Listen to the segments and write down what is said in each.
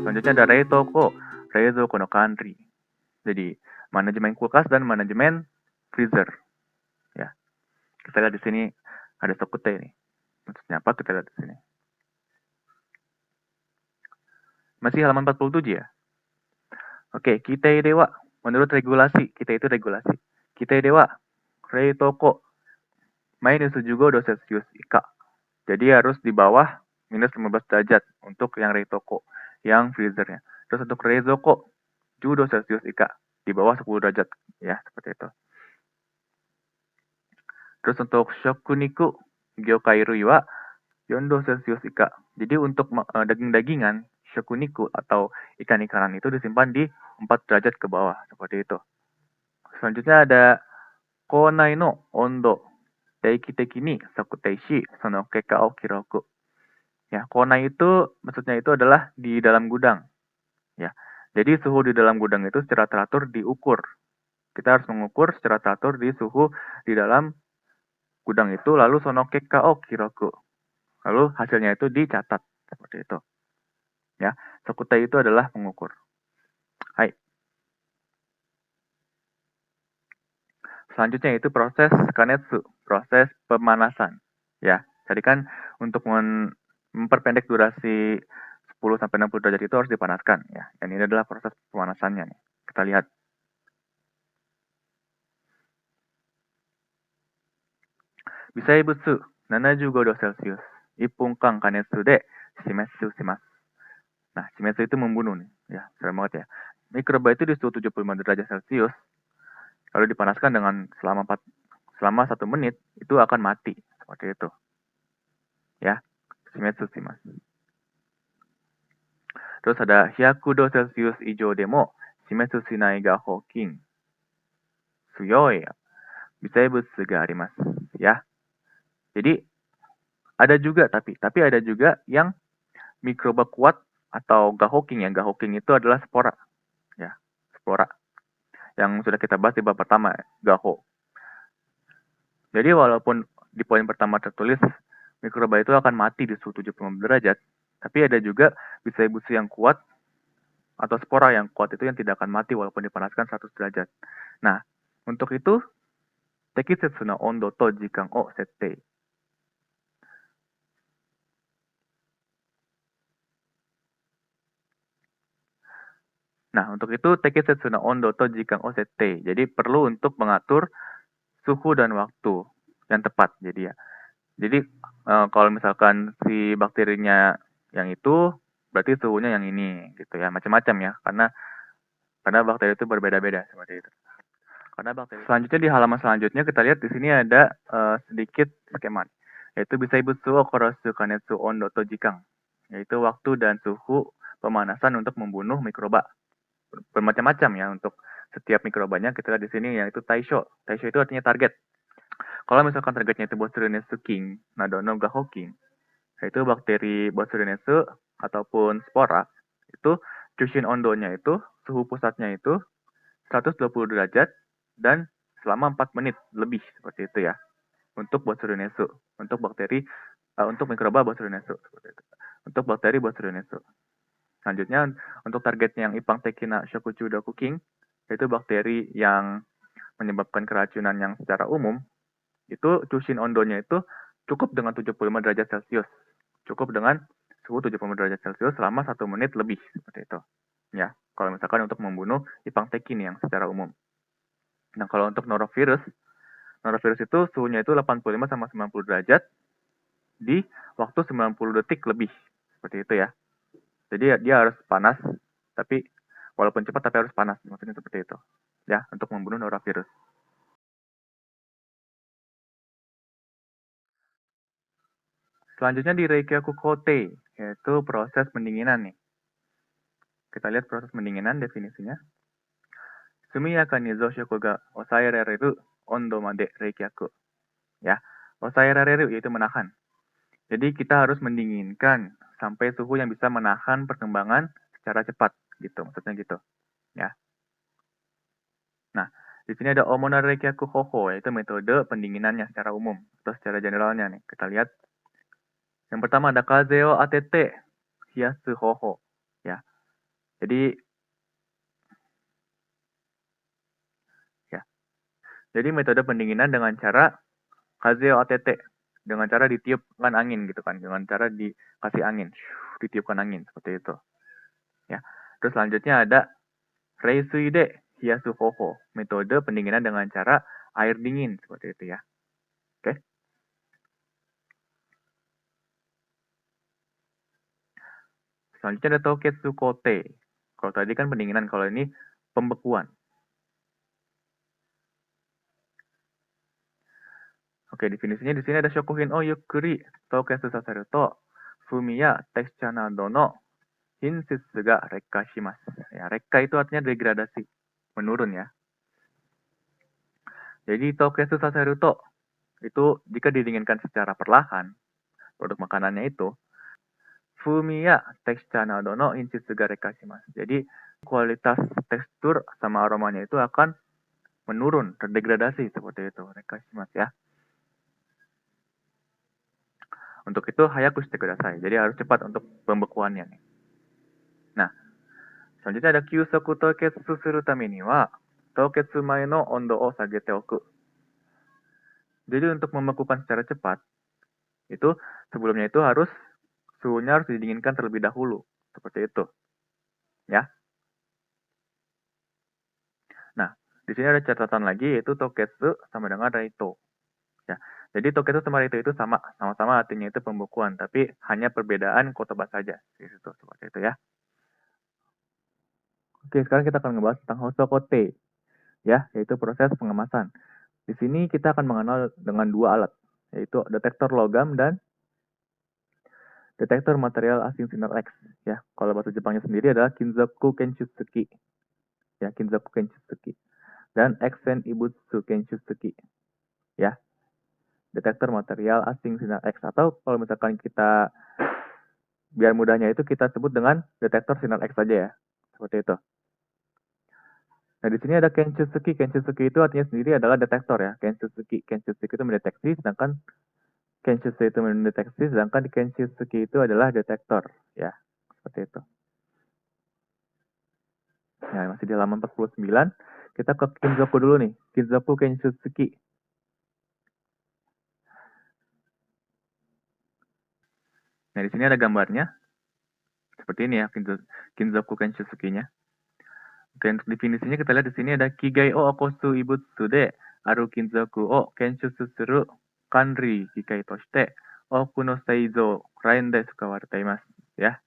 Selanjutnya ada reitoko, reizouko no kanri. Jadi manajemen kulkas dan manajemen freezer. Ya, kita lihat di sini ada sokute nih. Maksudnya apa? Kita lihat di sini. Masih halaman 47 ya. Oke, kita dewa. Menurut regulasi, kita itu regulasi. Kita dewa, reitoko, minus 75 Celsius ika. Jadi harus di bawah minus 15 derajat untuk yang reitoko, yang freezernya. Terus untuk reizouko, 10 Celsius ika, di bawah 10 derajat. Ya, seperti itu. Terus untuk shokuniku, gyokairui wa 4 Celsius ika. Jadi untuk daging-dagingan, shokuniku atau ikan-ikanan itu disimpan di 4 derajat ke bawah. Seperti itu. Selanjutnya ada konai no ondo. Teiki teki ni sakutei shi sono keka o kiroku. Ya, konai itu maksudnya itu adalah di dalam gudang. Ya. Jadi suhu di dalam gudang itu secara teratur diukur. Kita harus mengukur secara teratur di suhu di dalam gudang itu, lalu sono keka o kiroku. Lalu hasilnya itu dicatat seperti itu. Ya, sakutei itu adalah mengukur. Hai. Selanjutnya itu proses kanetsu, proses pemanasan. Ya, tadi kan untuk memperpendek durasi 10 sampai 60 derajat itu harus dipanaskan ya. Dan ini adalah proses pemanasannya nih. Kita lihat. Bisai butsu 75 Celsius. Ipungkang kanetsu de shimetsu shimasu. Nah, shimetsu itu membunuh nih. Ya, serem banget ya. Mikroba itu di suhu 75 derajat Celcius lalu dipanaskan dengan selama 1 menit itu akan mati seperti itu. Ya, shimetsu shimasu. Terus ada 100 Celsius ijo demo shimetsu shinai ga hokin. Suyoi bisai butsu ga arimasu. Ya. Jadi ada juga tapi ada juga yang mikroba kuat atau gahoking ya. Gahoking itu adalah spora. Ya, spora. Yang sudah kita bahas di bab pertama, gaho. Jadi walaupun di poin pertama tertulis mikroba itu akan mati di suhu 75 derajat, tapi ada juga bisai butsu yang kuat atau spora yang kuat itu yang tidak akan mati walaupun dipanaskan 100 derajat. Nah, untuk itu tekisetsu no ondo to jikan o settei. Nah, untuk itu tekisetsu no ondo to jikan o settei. Jadi perlu untuk mengatur suhu dan waktu yang tepat jadi ya. Jadi kalau misalkan si bakterinya yang itu berarti suhunya yang ini gitu ya, macam-macam ya, karena bakteri itu berbeda-beda seperti itu. Karena bakteri. Selanjutnya di halaman selanjutnya kita lihat di sini ada sedikit skema, yaitu bisai butsu o korosu kanetsu ondo to jikang, yaitu waktu dan suhu pemanasan untuk membunuh mikroba. Bermacam-macam ya untuk setiap mikrobanya. Kita lihat di sini yaitu taisho. Taisho itu artinya target. Kalau misalkan targetnya itu Botrytis king, Nadono gahoking, yaitu bakteri Botrytis ataupun spora, itu Chushin ondonya itu, suhu pusatnya itu 120 derajat dan selama 4 menit lebih seperti itu ya. Untuk Botrytis, untuk bakteri untuk mikroba Botrytis seperti itu. Untuk bakteri Botrytis. Selanjutnya untuk targetnya yang Ipang Tekina Shokuchu Cooking, yaitu bakteri yang menyebabkan keracunan yang secara umum, itu Chushin ondonya itu cukup dengan 75 derajat Celcius. Cukup dengan suhu 75 derajat Celcius selama 1 menit lebih seperti itu. Ya, kalau misalkan untuk membunuh Ipang Tekin yang secara umum. Nah, kalau untuk norovirus itu suhunya itu 85 sama 90 derajat di waktu 90 detik lebih. Seperti itu ya. Jadi dia harus panas, tapi walaupun cepat tapi harus panas. Maksudnya seperti itu. Ya, untuk membunuh norovirus. Selanjutnya di Reikyaku Kote, yaitu proses pendinginan nih. Kita lihat proses pendinginan definisinya. Sumiyaka ni zoushoku ga osaerareru ondo made reikyaku. Ya, osaerareru yaitu menahan. Jadi kita harus mendinginkan sampai suhu yang bisa menahan perkembangan secara cepat gitu, maksudnya gitu. Ya. Nah, Di sini ada Omona Reikyaku Hoho, yaitu metode pendinginannya secara umum atau secara generalnya nih. Kita lihat. Yang pertama ada Kazeo Atete Hiyasu Hoho, ya. Jadi metode pendinginan dengan cara Kazeo Atete, dengan cara ditiupkan angin gitu kan, dengan cara dikasih angin, ditiupkan angin seperti itu. Ya. Terus selanjutnya ada Reisuide Hiyasu Hoho, metode pendinginan dengan cara air dingin seperti itu ya. Oke. Selanjutnya ada Toketsu Kote. Kalau tadi kan pendinginan, kalau ini pembekuan. Oke, definisinya di sini ada shokuhin o yukkuri toketsu saseru to fumi ya texture nado no hinsetsu ga rekka shimasu. Ya, rekka itu artinya degradasi, menurun ya. Jadi toketsu saseru to itu jika didinginkan secara perlahan, produk makanannya itu fumi ya texture nado no hinsetsu ga rekka shimasu. Jadi kualitas tekstur sama aromanya itu akan menurun, terdegradasi seperti itu, rekka shimasu ya. Untuk itu hayaku shite kudasai. Jadi harus cepat untuk pembekuannya nih. Nah, selanjutnya ada kyusoku toketsu suru tame ni wa toketsu mae no ondo o sagete oku. Jadi untuk membekukan secara cepat itu sebelumnya itu suhunya harus didinginkan terlebih dahulu. Seperti itu. Ya. Nah, di sini ada catatan lagi yaitu toketsu sama dengan raito. Ya. Jadi toketsu sama raito itu sama-sama artinya itu pembekuan, tapi hanya perbedaan kotoba saja di situ seperti itu ya. Oke, sekarang kita akan ngebahas tentang hosokote, ya, yaitu proses pengemasan. Di sini kita akan mengenal dengan dua alat, yaitu detektor logam dan detektor material asing sinar X. Ya, kalau bahasa Jepangnya sendiri adalah Kinzoku Kenshutsuki, ya, Kinzoku Kenshutsuki, dan Exen Ibutsu Kenshutsuki, ya, detektor material asing sinar X. Atau kalau misalkan kita biar mudahnya itu kita sebut dengan detektor sinar X saja ya, seperti itu. Nah, di sini ada Kenshutsuki. Kenshutsuki itu artinya sendiri adalah detektor ya. Kenshutsuki itu mendeteksi, sedangkan Kenshutsu itu mendeteksi, sedangkan Kenshutsuki itu adalah detektor ya. Seperti itu. Nah, masih di halaman 49. Kita ke Kinzoku dulu nih. Kinzoku Kenshutsuki. Nah, di sini ada gambarnya. Seperti ini ya, Kinzoku Kenshutsuki-nya. Oke, untuk definisinya kita lihat di sini ada Kigai o okosu ibutsu de aru kinzoku o kenshutsu suru kanri kikai toshite oku no seizo lain de sukawarete imasu. Ya.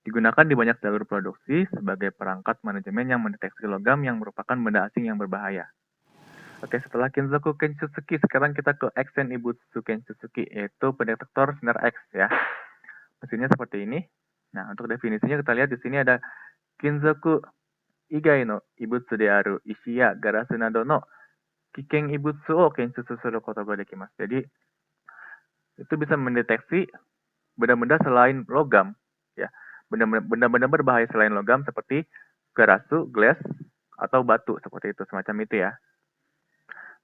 Digunakan di banyak jalur produksi sebagai perangkat manajemen yang mendeteksi logam yang merupakan benda asing yang berbahaya. Oke, setelah Kinzoku Kenshutsuki, sekarang kita ke Exen Ibutsu Kenshutsuki, yaitu pendetektor sinar X ya. Mesinnya seperti ini. Nah, untuk definisinya kita lihat di sini ada Kinzoku igai no ibutsu de aru ishi ya garasu nado no kiken ibutsu o kenshutsu suru koto ga dekimasu. Jadi, itu bisa mendeteksi benda-benda selain logam ya. Benda-benda berbahaya selain logam seperti garasu, glass, atau batu seperti itu, semacam itu ya.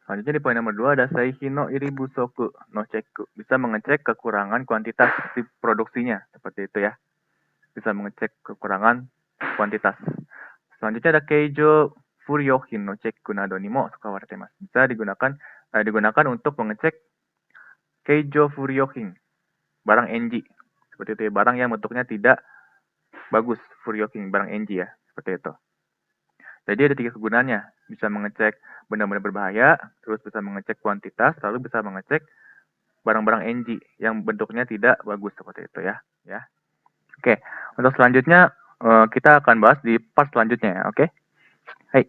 Selanjutnya di poin nomor 2 ada Saihi no iribusoku no check. Bisa mengecek kekurangan kuantitas di produksinya, seperti itu ya. Bisa mengecek kekurangan kuantitas. Selanjutnya ada Keijo Furyohin no check nado ni mo sukawarete masu. Bisa digunakan untuk mengecek Keijo Furyohin, barang NG. Seperti itu ya, barang yang bentuknya tidak bagus, Furyohin, barang NG ya, seperti itu. Jadi ada 3 kegunaannya, bisa mengecek benda-benda berbahaya, terus bisa mengecek kuantitas, lalu bisa mengecek barang-barang NG yang bentuknya tidak bagus seperti itu ya. Oke, untuk selanjutnya kita akan bahas di part selanjutnya ya. Oke. Hai.